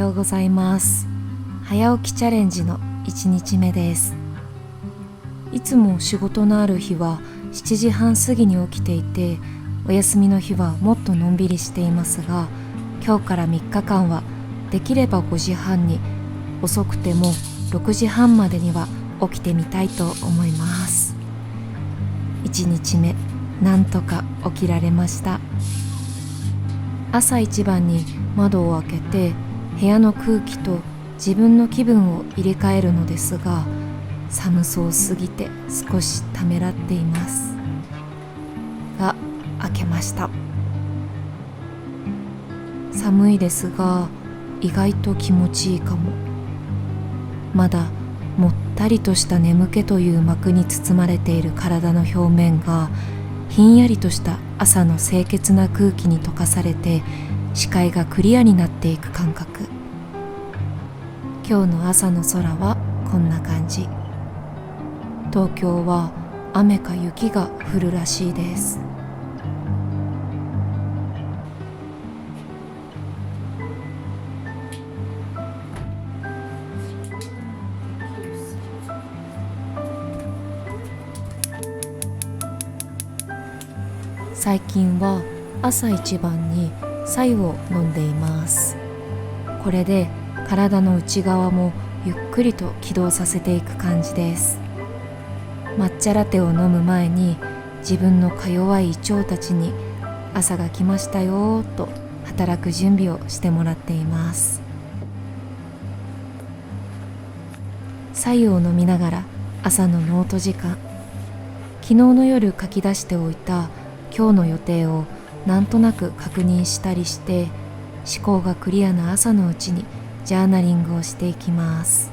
ようございます。早起きチャレンジの1日目です。いつも仕事のある日は7時半過ぎに起きていて、お休みの日はもっとのんびりしていますが、今日から3日間はできれば5時半に、遅くても6時半までには起きてみたいと思います。1日目なんとか起きられました。朝一番に窓を開けて部屋の空気と自分の気分を入れ替えるのですが、寒そうすぎて少しためらっていますが、開けました。寒いですが意外と気持ちいいかも。まだもったりとした眠気という膜に包まれている体の表面がひんやりとした朝の清潔な空気に溶かされて、視界がクリアになっていく感覚。今日の朝の空はこんな感じ。東京は雨か雪が降るらしいです。最近は朝一番に白湯を飲んでいます。これで体の内側もゆっくりと起動させていく感じです。抹茶ラテを飲む前に自分のか弱い胃腸たちに朝が来ましたよと働く準備をしてもらっています。白湯を飲みながら朝のノート時間、昨日の夜書き出しておいた今日の予定をなんとなく確認したりして、思考がクリアな朝のうちにジャーナリングをしていきます。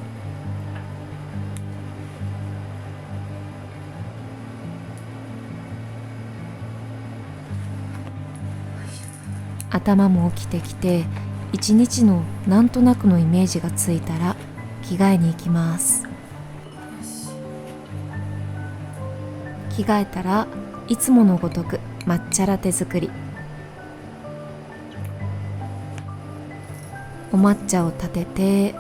頭も起きてきて、一日のなんとなくのイメージがついたら着替えに行きます。着替えたらいつものごとく抹茶ラテ作り。お抹茶を立てて、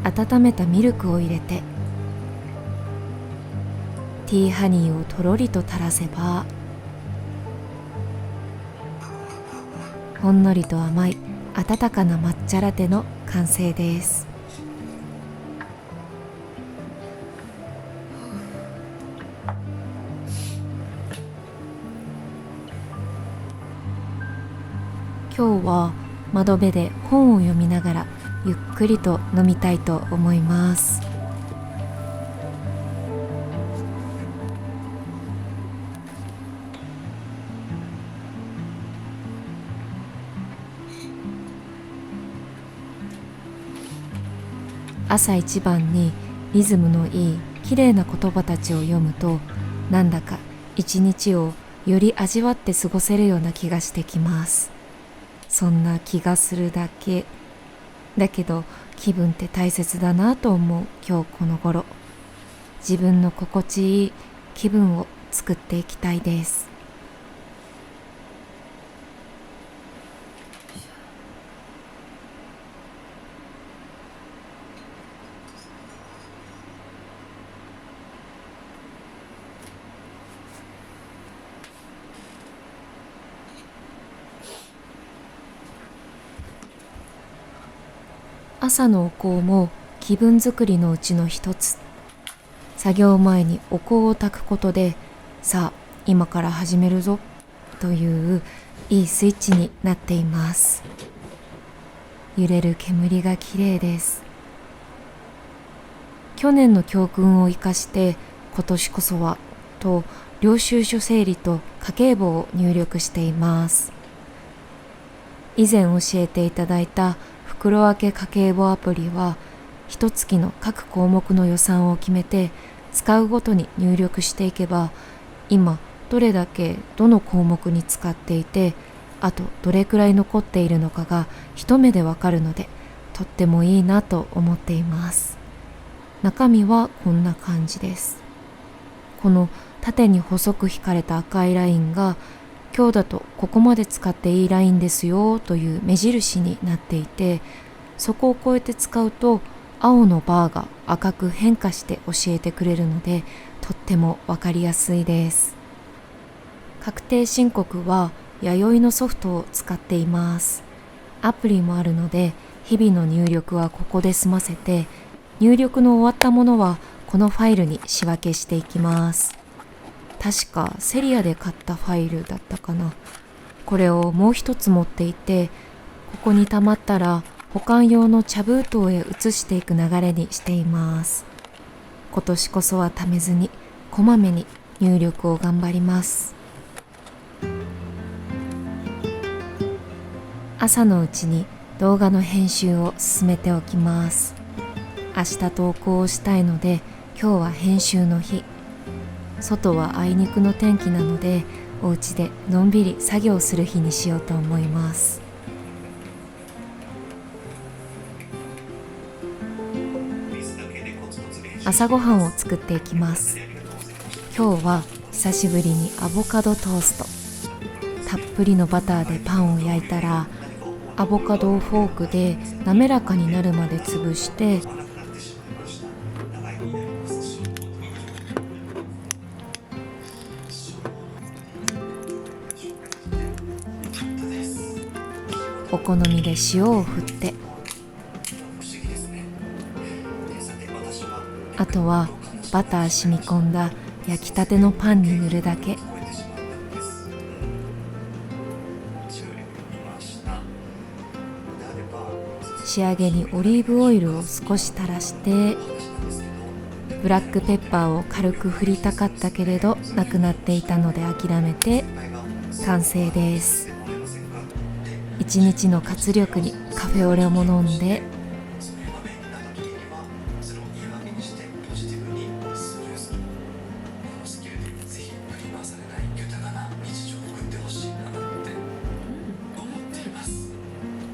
温めたミルクを入れて、ティーハニーをとろりと垂らせば、ほんのりと甘い温かな抹茶ラテの完成です。今日は窓辺で本を読みながらゆっくりと飲みたいと思います。朝一番にリズムのいい綺麗な言葉たちを読むと、なんだか一日をより味わって過ごせるような気がしてきます。そんな気がするだけだけど、気分って大切だなと思う今日この頃。自分の心地いい気分を作っていきたいです。朝のお香も気分作りのうちの一つ。作業前にお香を焚くことで、さあ今から始めるぞといういいスイッチになっています。揺れる煙が綺麗です。去年の教訓を生かして今年こそはと領収書整理と家計簿を入力しています。以前教えていただいた袋分け家計簿アプリは、一月の各項目の予算を決めて使うごとに入力していけば、今どれだけどの項目に使っていて、あとどれくらい残っているのかが一目でわかるので、とってもいいなと思っています。中身はこんな感じです。この縦に細く引かれた赤いラインが今日だとここまで使っていいラインですよという目印になっていて、そこを越えて使うと青のバーが赤く変化して教えてくれるので、とってもわかりやすいです。確定申告は弥生のソフトを使っています。アプリもあるので日々の入力はここで済ませて、入力の終わったものはこのファイルに仕分けしていきます。確かセリアで買ったファイルだったかな。これをもう一つ持っていて、ここに溜まったら保管用の茶封筒へ移していく流れにしています。今年こそはためずにこまめに入力を頑張ります。朝のうちに動画の編集を進めておきます。明日投稿をしたいので、今日は編集の日。外はあいにくの天気なので、お家でのんびり作業する日にしようと思います。朝ごはんを作っていきます。今日は久しぶりにアボカドトースト。たっぷりのバターでパンを焼いたら、アボカドをフォークで滑らかになるまで潰して、お好みで塩を振って、あとはバター染み込んだ焼きたてのパンに塗るだけ。仕上げにオリーブオイルを少し垂らして、ブラックペッパーを軽く振りたかったけれどなくなっていたので諦めて完成です。一日の活力にカフェオレも飲んで、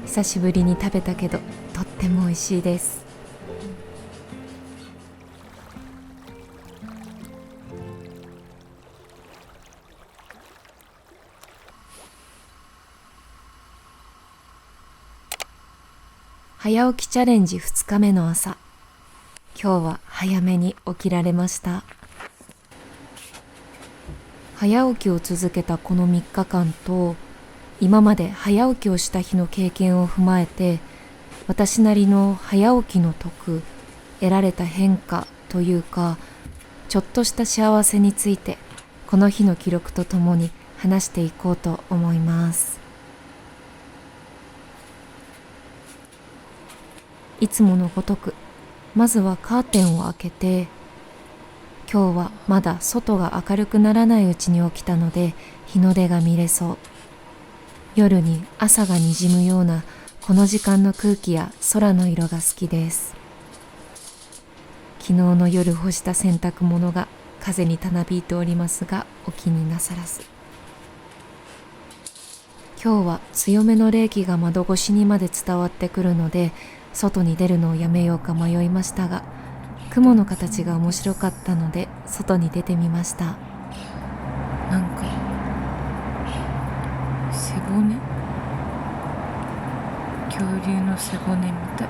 久しぶりに食べたけどとっても美味しいです。早起きチャレンジ2日目の朝、今日は早めに起きられました。早起きを続けたこの3日間と、今まで早起きをした日の経験を踏まえて、私なりの早起きの徳、得られた変化というか、ちょっとした幸せについて、この日の記録とともに話していこうと思います。いつものごとく、まずはカーテンを開けて、今日はまだ外が明るくならないうちに起きたので日の出が見れそう。夜に朝がにじむようなこの時間の空気や空の色が好きです。昨日の夜干した洗濯物が風にたなびいておりますが、お気になさらず。今日は強めの冷気が窓越しにまで伝わってくるので、外に出るのをやめようか迷いましたが、雲の形が面白かったので外に出てみました。なんか背骨、恐竜の背骨みたい。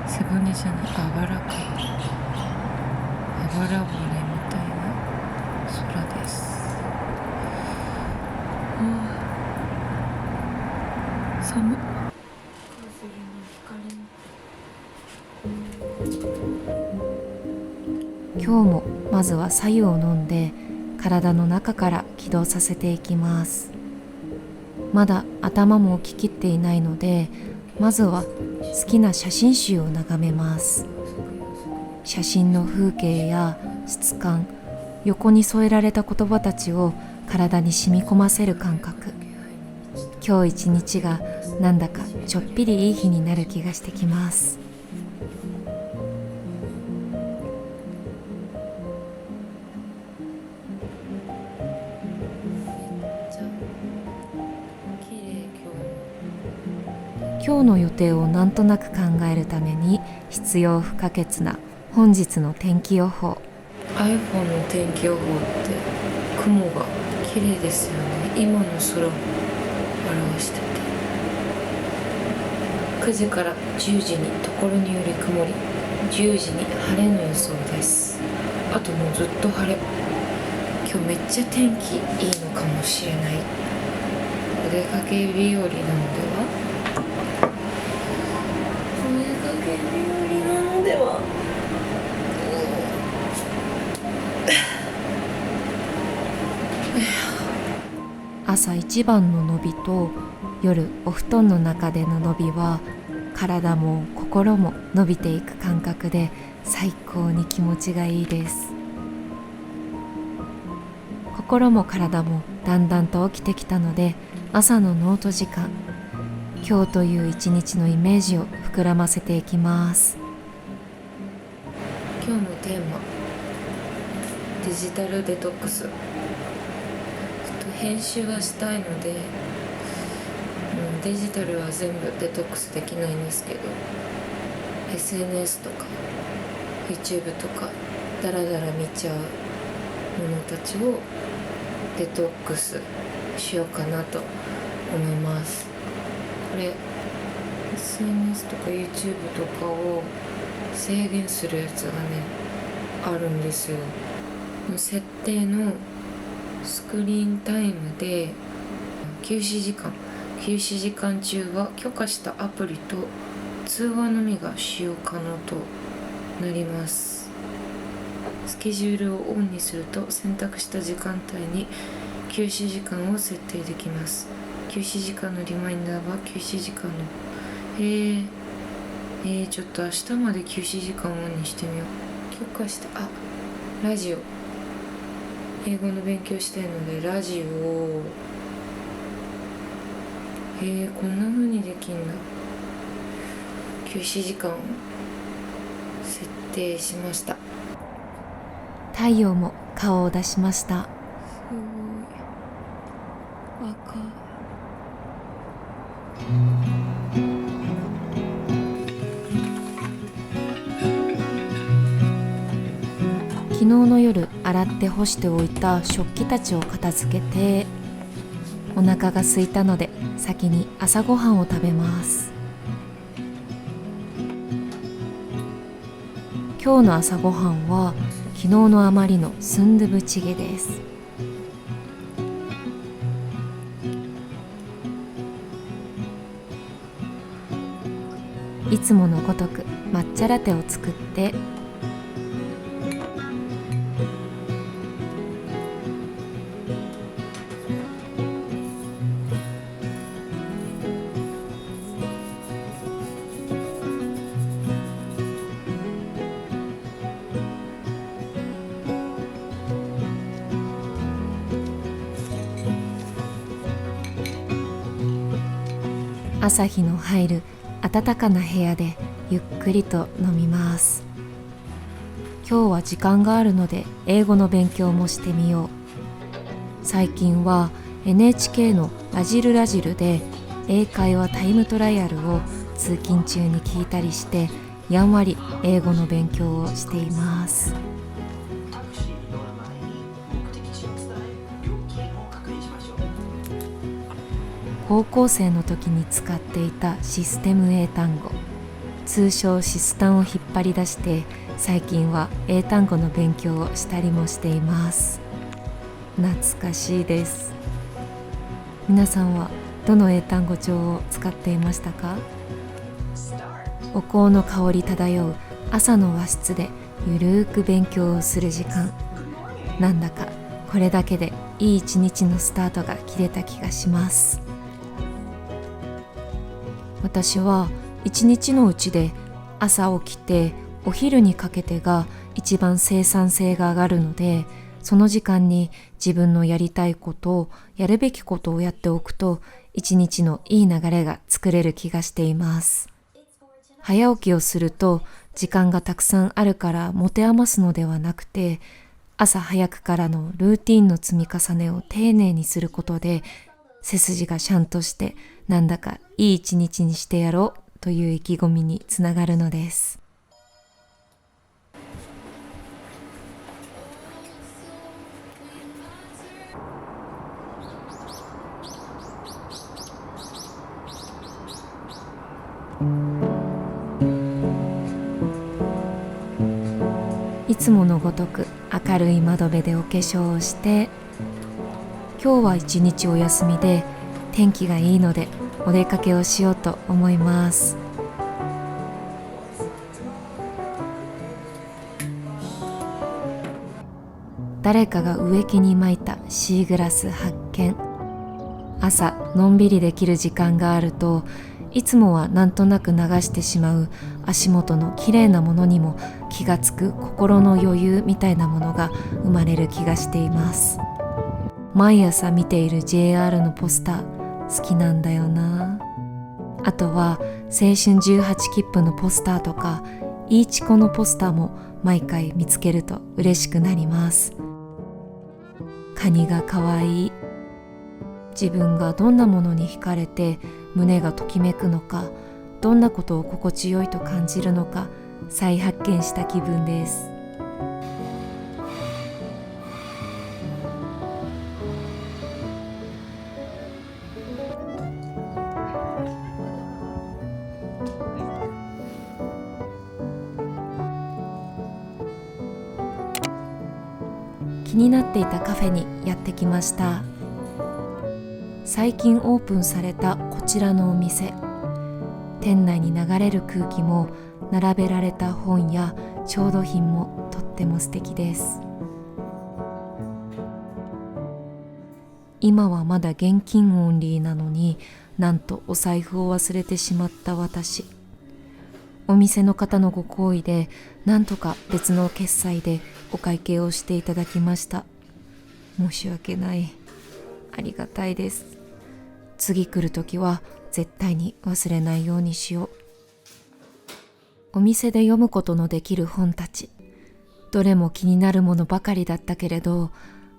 背骨じゃない、あばらか。あばら骨みたいな空です。寒っ。今日もまずは白湯を飲んで体の中から起動させていきます。まだ頭も起ききっていないので、まずは好きな写真集を眺めます。写真の風景や質感、横に添えられた言葉たちを体に染み込ませる感覚。今日一日がなんだかちょっぴりいい日になる気がしてきます。今日の予定をなんとなく考えるために必要不可欠な本日の天気予報。iPhone の天気予報って雲が綺麗ですよね。今の空を表してて、9時から10時にところにより曇り、10時に晴れの予想です。あともうずっと晴れ。今日めっちゃ天気いいのかもしれない。お出かけ日和なのでは？お出かけ日和なのでは？朝一番の伸びと夜お布団の中での伸びは、体も心も伸びていく感覚で最高に気持ちがいいです。心も体もだんだんと起きてきたので、朝のノート時間、今日という一日のイメージを膨らませていきます。今日のテーマ、デジタルデトックス。編集はしたいので、デジタルは全部デトックスできないんですけど、 SNS とか YouTube とかダラダラ見ちゃうものたちをデトックスしようかなと思います。これ SNS とか YouTube とかを制限するやつがねあるんですよ。設定のスクリーンタイムで休止時間中は許可したアプリと通話のみが使用可能となります。スケジュールをオンにすると選択した時間帯に休止時間を設定できます。休止時間のリマインダーは休止時間のちょっと明日まで休止時間をオンにしてみよう。許可したラジオ、英語の勉強したいのでラジオをこんな風にできんだ。休止時間を設定しました。太陽も顔を出しました。すごい赤。昨日の夜洗って干しておいた食器たちを片付けて、お腹が空いたので先に朝ごはんを食べます。今日の朝ごはんは昨日の余りのスンドゥブチゲです。いつものごとく抹茶ラテを作って、朝日の入る暖かな部屋でゆっくりと飲みます。今日は時間があるので英語の勉強もしてみよう。最近は NHK のラジルラジルで英会話タイムトライアルを通勤中に聞いたりして、やんわり英語の勉強をしています。高校生の時に使っていたシステム英単語、通称シスタンを引っ張り出して、最近は英単語の勉強をしたりもしています。懐かしいです。皆さんはどの英単語帳を使っていましたか？お香の香り漂う朝の和室でゆるーく勉強をする時間、なんだかこれだけでいい一日のスタートが切れた気がします。私は一日のうちで朝起きてお昼にかけてが一番生産性が上がるので、その時間に自分のやりたいことやるべきことをやっておくと、一日のいい流れが作れる気がしています。早起きをすると時間がたくさんあるから持て余すのではなくて、朝早くからのルーティンの積み重ねを丁寧にすることで、背筋がシャンとして、なんだかいい一日にしてやろうという意気込みにつながるのです。いつものごとく明るい窓辺でお化粧をして、今日は一日お休みで天気がいいのでお出かけをしようと思います。誰かが植木に撒いたシーグラス発見。朝のんびりできる時間があると、いつもはなんとなく流してしまう足元の綺麗なものにも気がつく心の余裕みたいなものが生まれる気がしています。毎朝見ている JR のポスター好きなんだよな。あとは青春18切符のポスターとかいいちこのポスターも毎回見つけると嬉しくなります。カニがかわいい。自分がどんなものに惹かれて胸がときめくのか、どんなことを心地よいと感じるのか再発見した気分です。気になっていたカフェにやってきました。最近オープンされたこちらのお店、店内に流れる空気も並べられた本や調度品もとっても素敵です。今はまだ現金オンリーなのに、なんとお財布を忘れてしまった私。お店の方のご厚意でなんとか別の決済でお会計をしていただきました。申し訳ない。ありがたいです。次来るときは絶対に忘れないようにしよう。お店で読むことのできる本たち、どれも気になるものばかりだったけれど、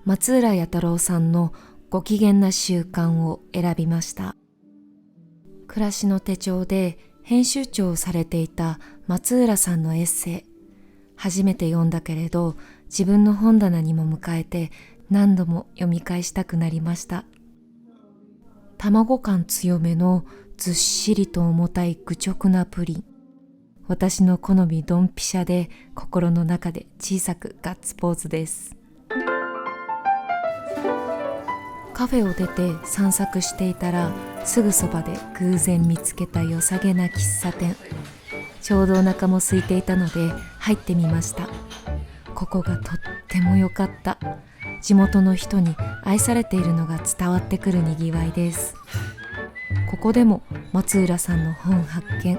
松浦弥太郎さんのご機嫌な習慣を選びました。暮らしの手帳で編集長をされていた松浦さんのエッセイ、初めて読んだけれど自分の本棚にも迎えて何度も読み返したくなりました。卵感強めのずっしりと重たい愚直なプリン、私の好みドンピシャで心の中で小さくガッツポーズです。カフェを出て散策していたら、すぐそばで偶然見つけた良さげな喫茶店。ちょうどお腹も空いていたので入ってみました。ここがとっても良かった。地元の人に愛されているのが伝わってくるにぎわいです。ここでも松浦さんの本発見。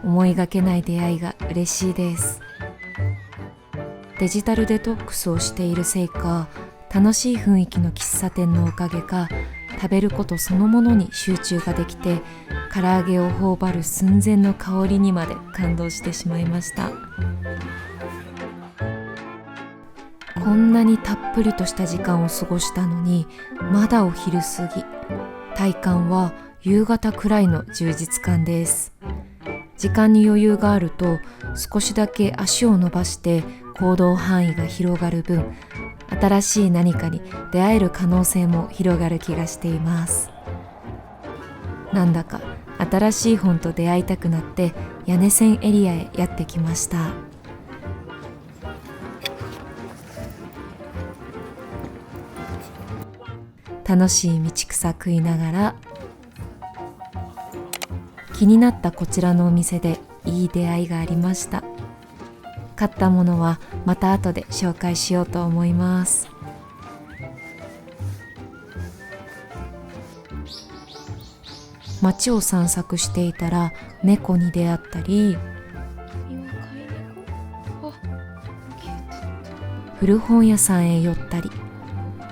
思いがけない出会いが嬉しいです。デジタルデトックスをしているせいか、楽しい雰囲気の喫茶店のおかげか、食べることそのものに集中ができて、唐揚げを頬張る寸前の香りにまで感動してしまいました。こんなにたっぷりとした時間を過ごしたのに、まだお昼過ぎ。体感は夕方くらいの充実感です。時間に余裕があると、少しだけ足を伸ばして行動範囲が広がる分、新しい何かに出会える可能性も広がる気がしています。なんだか新しい本と出会いたくなって屋根線エリアへやってきました。楽しい道草食いながら、気になったこちらのお店でいい出会いがありました。買ったものはまた後で紹介しようと思います。街を散策していたら猫に出会ったり、古本屋さんへ寄ったり、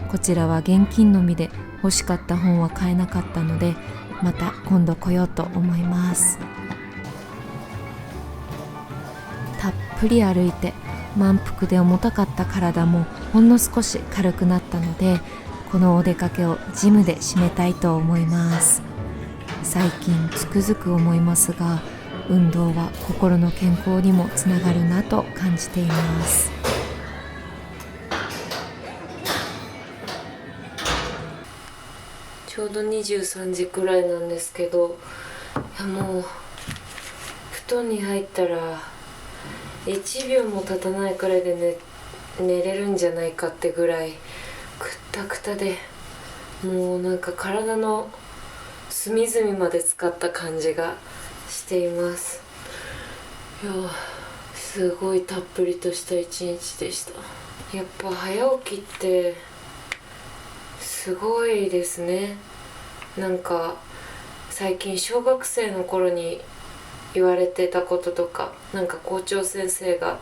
こちらは現金のみで欲しかった本は買えなかったので、また今度来ようと思います。たっぷり歩いて満腹で重たかった体もほんの少し軽くなったので、このお出かけをジムで締めたいと思います。最近つくづく思いますが、運動は心の健康にもつながるなと感じています。ちょうど23時くらいなんですけど、いやもう布団に入ったら1秒も経たないくらいで、寝れるんじゃないかってぐらいくったくたで、もうなんか体の隅々まで使った感じがしています。いや、すごいたっぷりとした一日でした。やっぱ早起きってすごいですね。なんか最近小学生の頃に言われてたこととか、なんか校長先生が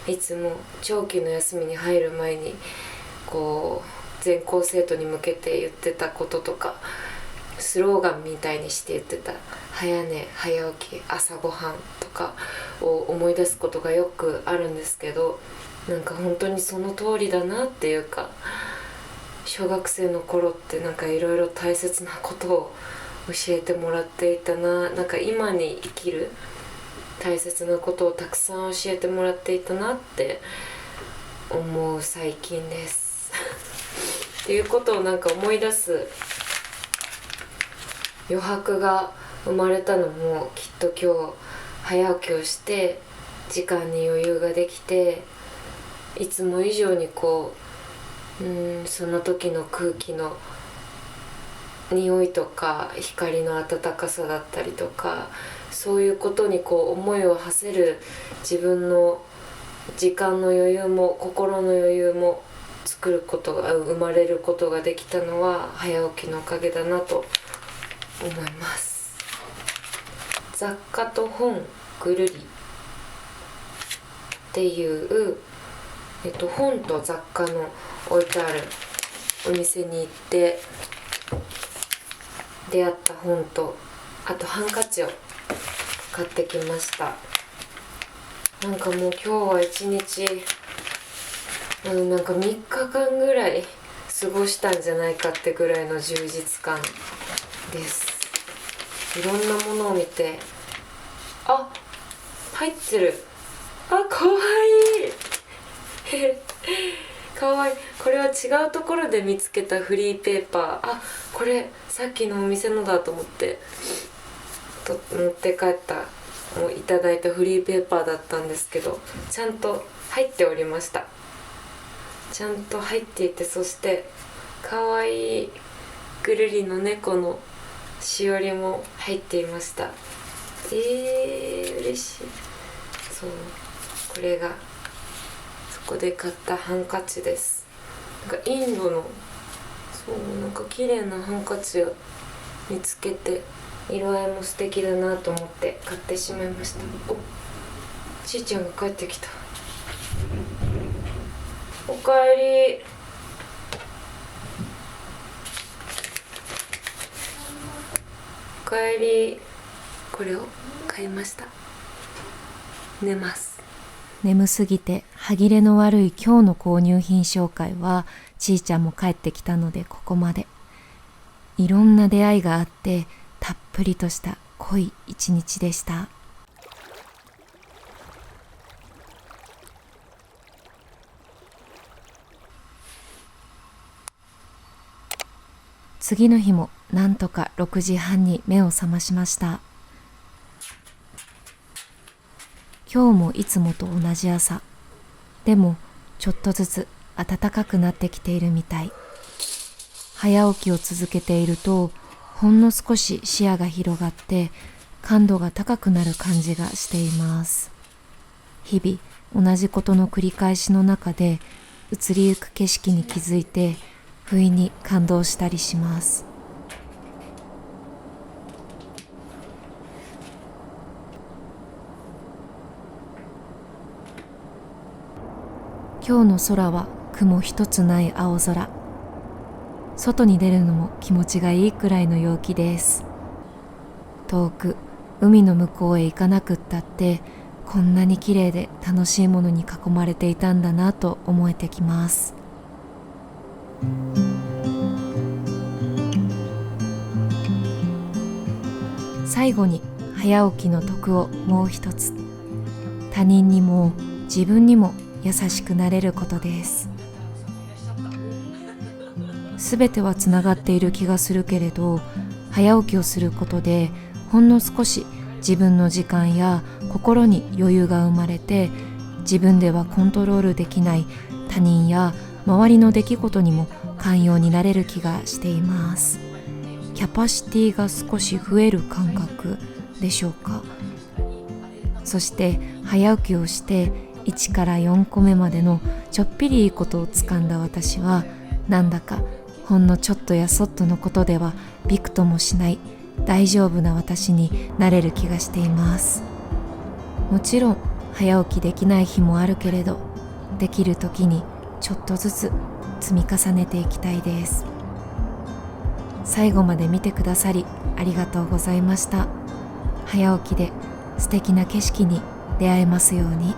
いつも長期の休みに入る前にこう全校生徒に向けて言ってたこととか、スローガンみたいにして言ってた早寝早起き朝ごはんとかを思い出すことがよくあるんですけど、なんか本当にその通りだなっていうか、小学生の頃ってなんかいろいろ大切なことを教えてもらっていたな、なんか今に生きる大切なことをたくさん教えてもらっていたなって思う最近ですっていうことをなんか思い出す余白が生まれたのも、きっと今日早起きをして時間に余裕ができて、いつも以上にこうその時の空気の匂いとか光の温かさだったりとか、そういうことにこう思いを馳せる自分の時間の余裕も心の余裕も作ることが生まれることができたのは早起きのおかげだなと思います。雑貨と本ぐるりっていう、本と雑貨の置いてあるお店に行って出会った本と、あとハンカチを買ってきました。なんかもう今日は一日なんか3日間ぐらい過ごしたんじゃないかってぐらいの充実感です。いろんなものを見て、あ、入ってる、あ、かわいいかわいい。これは違うところで見つけたフリーペーパー。あ、これさっきのお店のだと思って持って帰ったいただいたフリーペーパーだったんですけど、ちゃんと入っておりました。ちゃんと入っていて、そしてかわいいぐるりの猫のしおりも入っていました。嬉しい。そう、これがそこで買ったハンカチです。なんかインドのなんか綺麗なハンカチを見つけて、色合いも素敵だなと思って買ってしまいました。お、ちーちゃんが帰ってきた。おかえり。おかえり。これを買いました。寝ます。眠すぎて歯切れの悪い今日の購入品紹介は、ちーちゃんも帰ってきたのでここまで。いろんな出会いがあってたっぷりとした濃い一日でした。次の日もなんとか6時半に目を覚ましました。今日もいつもと同じ朝。でもちょっとずつ暖かくなってきているみたい。早起きを続けていると、ほんの少し視野が広がって感度が高くなる感じがしています。日々同じことの繰り返しの中で移りゆく景色に気づいて、不意に感動したりします。今日の空は雲一つない青空。外に出るのも気持ちがいいくらいの陽気です。遠く海の向こうへ行かなくったって、こんなに綺麗で楽しいものに囲まれていたんだなと思えてきます。最後に早起きの徳をもう一つ。他人にも自分にも優しくなれることです。すべてはつながっている気がするけれど、早起きをすることでほんの少し自分の時間や心に余裕が生まれて、自分ではコントロールできない他人や周りの出来事にも寛容になれる気がしています。キャパシティが少し増える感覚でしょうか。そして早起きをして1から4個目までのちょっぴりいいことをつかんだ私は、なんだかほんのちょっとやそっとのことではびくともしない大丈夫な私になれる気がしています。もちろん早起きできない日もあるけれど、できる時にちょっとずつ積み重ねていきたいです。最後まで見てくださりありがとうございました。早起きで素敵な景色に出会えますように。